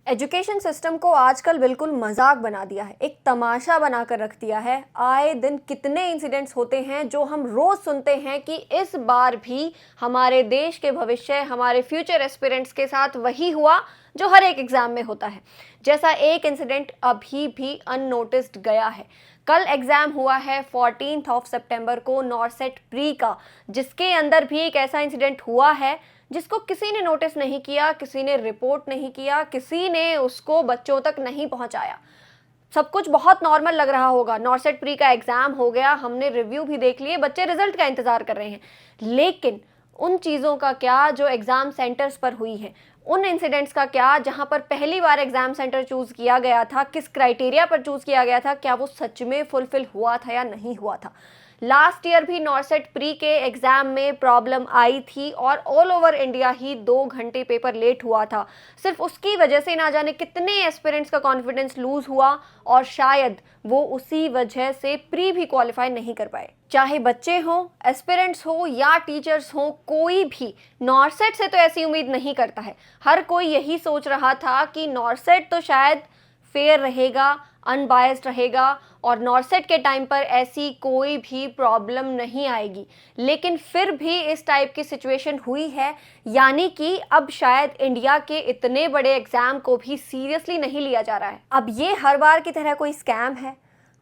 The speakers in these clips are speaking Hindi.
एजुकेशन सिस्टम को आजकल बिल्कुल मजाक बना दिया है, एक तमाशा बनाकर रख दिया है। आए दिन कितने इंसिडेंट्स होते हैं जो हम रोज सुनते हैं कि इस बार भी हमारे देश के भविष्य, हमारे फ्यूचर एस्पिरेंट्स के साथ वही हुआ जो हर एक एग्जाम में होता है। जैसा एक इंसिडेंट अभी भी अननोटिस्ड गया है। कल एग्जाम हुआ है 14 सितंबर को नॉर्सेट प्री का, जिसके अंदर भी एक ऐसा इंसिडेंट हुआ है जिसको किसी ने नोटिस नहीं किया, किसी ने रिपोर्ट नहीं किया, किसी ने उसको बच्चों तक नहीं पहुंचाया। सब कुछ बहुत नॉर्मल लग रहा होगा, नॉर्सेट प्री का एग्जाम हो गया, हमने रिव्यू भी देख लिए, बच्चे रिजल्ट का इंतजार कर रहे हैं। लेकिन उन चीज़ों का क्या जो एग्जाम सेंटर्स पर हुई है, उन इंसिडेंट्स का क्या जहां पर पहली बार एग्जाम सेंटर चूज किया गया था, किस क्राइटेरिया पर चूज किया गया था, क्या वो सच में फुलफिल हुआ था या नहीं हुआ था। लास्ट ईयर भी नॉर्सेट प्री के एग्जाम में प्रॉब्लम आई थी और ऑल ओवर इंडिया ही 2 घंटे पेपर लेट हुआ था। सिर्फ उसकी वजह से ना जाने कितने एस्पिरेंट्स का कॉन्फिडेंस लूज हुआ और शायद वो उसी वजह से प्री भी क्वालिफाई नहीं कर पाए। चाहे बच्चे हों, एस्पिरेंट्स हो या टीचर्स हो, कोई भी नॉर्सेट से तो ऐसी उम्मीद नहीं करता है। हर कोई यही सोच रहा था कि नॉर्सेट तो शायद फेयर रहेगा, अनबायस्ड रहेगा और नॉर्सेट के टाइम पर ऐसी कोई भी प्रॉब्लम नहीं आएगी। लेकिन फिर भी इस टाइप की सिचुएशन हुई है, यानी कि अब शायद इंडिया के इतने बड़े एग्जाम को भी सीरियसली नहीं लिया जा रहा है। अब ये हर बार की तरह कोई स्कैम है,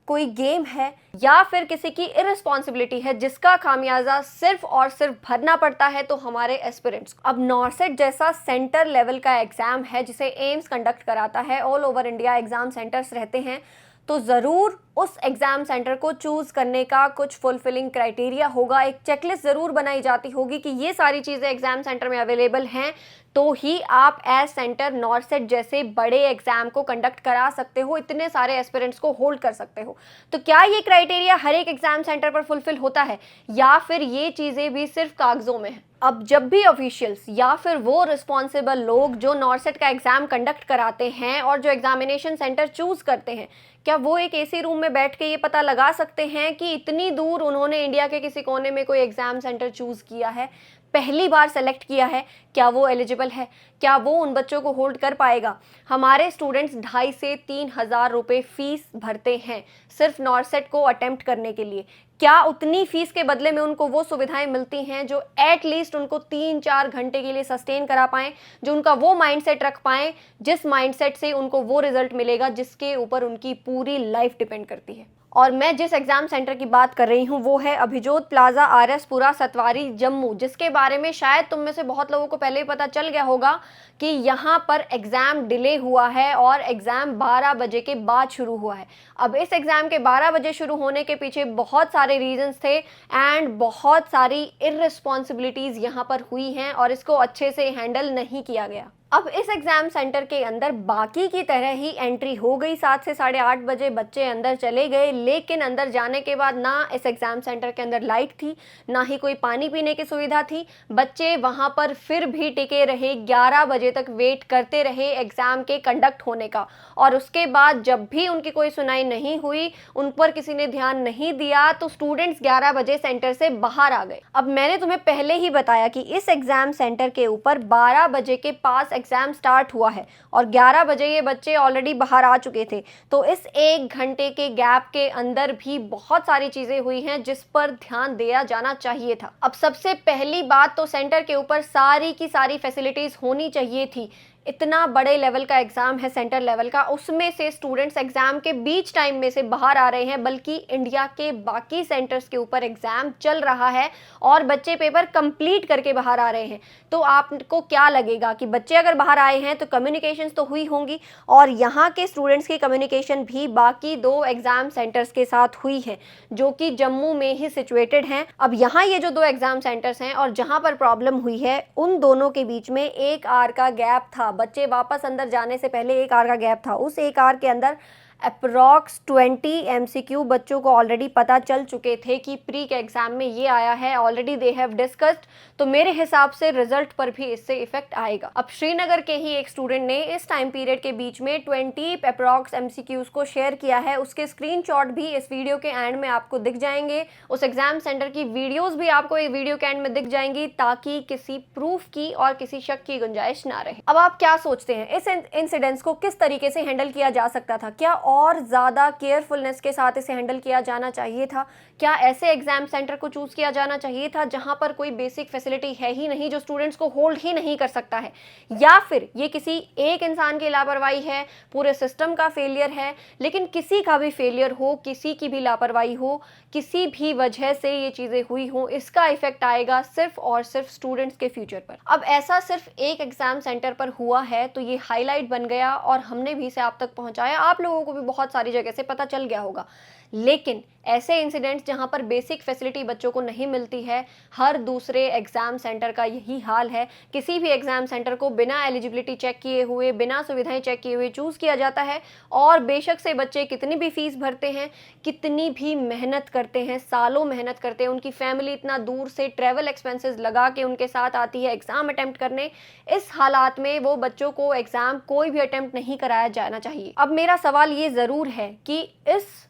कोई गेम है या फिर किसी की इररिस्पॉन्सिबिलिटी है जिसका खामियाजा सिर्फ और सिर्फ भरना पड़ता है तो हमारे एस्पिरेंट्स को। अब नॉर्सेट जैसा सेंटर लेवल का एग्जाम है जिसे एम्स कंडक्ट कराता है, all over India exam centres रहते हैं, तो ज़रूर उस एग्ज़ाम सेंटर को चूज़ करने का कुछ फुलफिलिंग क्राइटेरिया होगा, एक चेकलिस्ट ज़रूर बनाई जाती होगी कि ये सारी चीज़ें एग्ज़ाम सेंटर में अवेलेबल हैं तो ही आप एज सेंटर नॉर्सेट जैसे बड़े एग्ज़ाम को कंडक्ट करा सकते हो, इतने सारे एस्पिरेंट्स को होल्ड कर सकते हो। तो क्या ये क्राइटेरिया हर एक एग्ज़ाम सेंटर पर फुलफिल होता है या फिर ये चीज़ें भी सिर्फ कागज़ों में हैं? अब जब भी ऑफिशियल्स या फिर वो रिस्पॉन्सिबल लोग जो नॉर्सेट का एग्ज़ाम कंडक्ट कराते हैं और जो एग्जामिनेशन सेंटर चूज़ करते हैं, क्या वो एक एसी रूम में बैठ के ये पता लगा सकते हैं कि इतनी दूर उन्होंने इंडिया के किसी कोने में कोई एग्ज़ाम सेंटर चूज़ किया है, पहली बार सेलेक्ट किया है, क्या वो एलिजिबल है, क्या वो उन बच्चों को होल्ड कर पाएगा? हमारे स्टूडेंट्स 2,500 से 3,000 रुपये फ़ीस भरते हैं सिर्फ नॉर्सेट को अटेम्प्ट करने के लिए। क्या उतनी फीस के बदले में उनको वो सुविधाएं मिलती हैं जो एटलीस्ट उनको 3-4 घंटे के लिए सस्टेन करा पाएँ, जो उनका वो माइंडसेट रख पाएँ जिस माइंडसेट से उनको वो रिजल्ट मिलेगा जिसके ऊपर उनकी पूरी लाइफ डिपेंड करती है? और मैं जिस एग्ज़ाम सेंटर की बात कर रही हूँ वो है अभिजोत प्लाजा RS पुरा सतवारी जम्मू, जिसके बारे में शायद तुम में से बहुत लोगों को पहले ही पता चल गया होगा कि यहाँ पर एग्ज़ाम डिले हुआ है और एग्ज़ाम 12 बजे के बाद शुरू हुआ है। अब इस एग्ज़ाम के 12 बजे शुरू होने के पीछे बहुत सारे रीजंस थे एंड बहुत सारी इररिस्पॉन्सिबिलिटीज़ यहाँ पर हुई हैं और इसको अच्छे से हैंडल नहीं किया गया। अब इस एग्ज़ाम सेंटर के अंदर बाकी की तरह ही एंट्री हो गई, 7 से 8:30 बजे बच्चे अंदर चले गए, लेकिन अंदर जाने के बाद ना इस एग्ज़ाम सेंटर के अंदर लाइट थी, ना ही कोई पानी पीने की सुविधा थी। बच्चे वहाँ पर फिर भी टिके रहे, 11 बजे तक वेट करते रहे एग्ज़ाम के कंडक्ट होने का और उसके बाद जब भी उनकी कोई सुनाई नहीं हुई, उन पर किसी ने ध्यान नहीं दिया तो स्टूडेंट्स 11 बजे सेंटर से बाहर आ गए। अब मैंने तुम्हें पहले ही बताया कि इस एग्ज़ाम सेंटर के ऊपर 12 बजे के पास एग्ज़ाम स्टार्ट हुआ है और 11 बजे ये बच्चे ऑलरेडी बाहर आ चुके थे। तो इस 1 घंटे के गैप के अंदर भी बहुत सारी चीज़ें हुई हैं जिस पर ध्यान दिया जाना चाहिए था। अब सबसे पहली बात तो सेंटर के ऊपर सारी की सारी फैसिलिटीज़ होनी चाहिए थी। इतना बड़े लेवल का एग्ज़ाम है, सेंटर लेवल का, उसमें से स्टूडेंट्स एग्ज़ाम के बीच टाइम में से बाहर आ रहे हैं, बल्कि इंडिया के बाकी सेंटर्स के ऊपर एग्ज़ाम चल रहा है और बच्चे पेपर कंप्लीट करके बाहर आ रहे हैं। तो आपको क्या लगेगा कि बच्चे अगर बाहर आए हैं तो कम्युनिकेशंस तो हुई होंगी और यहाँ के स्टूडेंट्स की कम्युनिकेशन भी बाकी 2 एग्ज़ाम सेंटर्स के साथ हुई है जो कि जम्मू में ही सिचुएटेड हैं। अब यहाँ ये जो 2 एग्ज़ाम सेंटर्स हैं और जहाँ पर प्रॉब्लम हुई है उन दोनों के बीच में 1 आवर का गैप था। बच्चे वापस अंदर जाने से पहले 1 आवर का गैप था। उस 1 आवर के अंदर अप्रॉक्स 20 एमसीक्यू बच्चों को ऑलरेडी पता चल चुके थे कि प्री के एग्जाम में ये आया है, ऑलरेडी दे हैव डिस्कस्ड। तो मेरे हिसाब से रिजल्ट पर भी इससे इफेक्ट आएगा। अब श्रीनगर के ही एक स्टूडेंट ने इस टाइम पीरियड के बीच में 20 अप्रॉक्स एमसीक्यूज को शेयर किया है। उसके स्क्रीनशॉट भी इस वीडियो के एंड में आपको दिख जाएंगे। उस एग्जाम सेंटर की वीडियोस भी आपको ये वीडियो के एंड में दिख जाएंगी, ताकि किसी प्रूफ की और किसी शक की गुंजाइश ना रहे। अब आप क्या सोचते हैं, इस इंसिडेंट्स को किस तरीके से हैंडल किया जा सकता था? क्या और ज़्यादा केयरफुलनेस के साथ इसे हैंडल किया जाना चाहिए था? क्या ऐसे एग्जाम सेंटर को चूज़ किया जाना चाहिए था जहां पर कोई बेसिक फैसिलिटी है ही नहीं, जो स्टूडेंट्स को होल्ड ही नहीं कर सकता है? या फिर ये किसी एक इंसान की लापरवाही है, पूरे सिस्टम का फेलियर है? लेकिन किसी का भी फेलियर हो, किसी की भी लापरवाही हो, किसी भी वजह से ये चीज़ें हुई हो, इसका इफेक्ट आएगा सिर्फ और सिर्फ स्टूडेंट्स के फ्यूचर पर। अब ऐसा सिर्फ एक एग्जाम सेंटर पर हुआ है तो ये हाईलाइट बन गया और हमने भी इसे आप तक पहुंचाया। आप लोगों को भी बहुत सारी जगह से पता चल गया होगा। लेकिन ऐसे इंसिडेंट्स जहां पर बेसिक फैसिलिटी बच्चों को नहीं मिलती है, हर दूसरे एग्जाम सेंटर का यही हाल है। किसी भी एग्जाम सेंटर को बिना एलिजिबिलिटी चेक किए हुए, बिना सुविधाएं चेक किए हुए चूज़ किया जाता है। और बेशक से बच्चे कितनी भी फीस भरते हैं, कितनी भी मेहनत करते हैं, सालों मेहनत करते हैं, उनकी फैमिली इतना दूर से ट्रैवल एक्सपेंसेस लगा के उनके साथ आती है एग्ज़ाम अटेम्प्ट करने, इस हालात में वो बच्चों को एग्ज़ाम कोई भी अटेम्प्ट नहीं कराया जाना चाहिए। अब मेरा सवाल ये ज़रूर है कि इस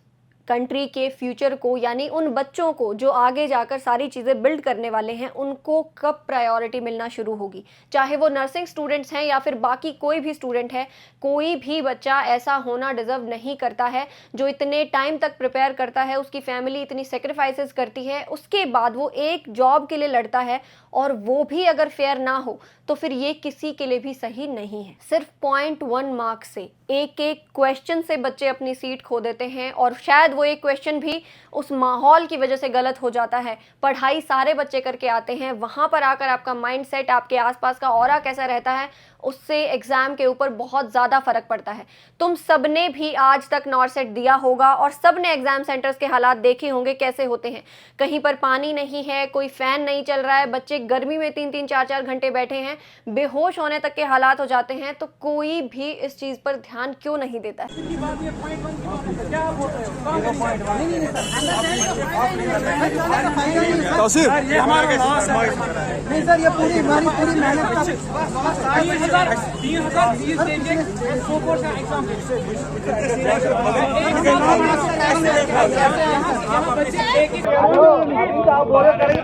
कंट्री के फ्यूचर को, यानी उन बच्चों को जो आगे जाकर सारी चीज़ें बिल्ड करने वाले हैं, उनको कब प्रायोरिटी मिलना शुरू होगी? चाहे वो नर्सिंग स्टूडेंट्स हैं या फिर बाकी कोई भी स्टूडेंट है, कोई भी बच्चा ऐसा होना डिज़र्व नहीं करता है। जो इतने टाइम तक प्रिपेयर करता है, उसकी फैमिली इतनी सेक्रीफाइसेस करती है, उसके बाद वो एक जॉब के लिए लड़ता है और वो भी अगर फेयर ना हो तो फिर ये किसी के लिए भी सही नहीं है। सिर्फ 0.1 मार्क्स से, एक एक क्वेश्चन से बच्चे अपनी सीट खो देते हैं और शायद वो एक क्वेश्चन भी उस माहौल की वजह से गलत हो जाता है। पढ़ाई सारे बच्चे करके आते हैं, वहाँ पर आकर आपका माइंडसेट, आपके आसपास का ऑरा कैसा रहता है, उससे एग्जाम के ऊपर बहुत ज़्यादा फर्क पड़ता है। तुम सबने भी आज तक नॉरसेट दिया होगा और सब ने एग्जाम सेंटर्स के हालात देखे होंगे कैसे होते हैं। कहीं पर पानी नहीं है, कोई फैन नहीं चल रहा है, बच्चे गर्मी में 3-3 4-4 घंटे बैठे हैं, बेहोश होने तक के हालात हो जाते हैं। तो कोई भी इस चीज़ पर ध्यान क्यों नहीं देता है? नहीं सर, ये पूरी हमारी पूरी मेहनत का 3,000 फीस देंगे सोपोर का एग्जाम।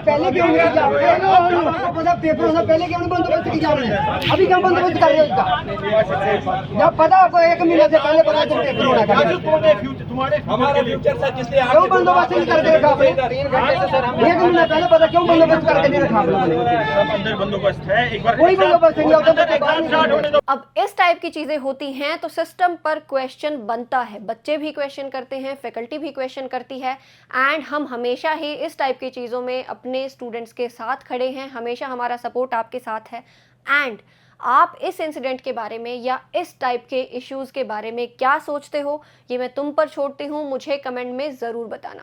पहले क्यों नहीं पेपर होना, पहले क्यों नहीं बंदोबस्त की जा रही है? अभी क्या बंदोबस्त कर रहे हो इसका? जब पता आपको 1 महीने से पहले पता चल पेपर होना हमारा फ्यूचर सर, जिसलिए क्यों बंदोबस्त नहीं करके रखा आपने? 3 घंटे से सर, 1 महीने पहले पता क्यों बंदोबस्त करके नहीं रखा आपने? बंदोबस्त है, एक बार कोई बंदोबस्त नहीं होता। अब इस टाइप की चीजें होती हैं तो सिस्टम पर क्वेश्चन बनता है। बच्चे भी क्वेश्चन करते हैं, फैकल्टी भी क्वेश्चन करती है। एंड हम हमेशा ही इस टाइप की चीज़ों में अपने स्टूडेंट्स के साथ खड़े हैं, हमेशा हमारा सपोर्ट आपके साथ है। एंड आप इस इंसिडेंट के बारे में या इस टाइप के इश्यूज़ के बारे में क्या सोचते हो, ये मैं तुम पर छोड़ती हूँ। मुझे कमेंट में ज़रूर बताना।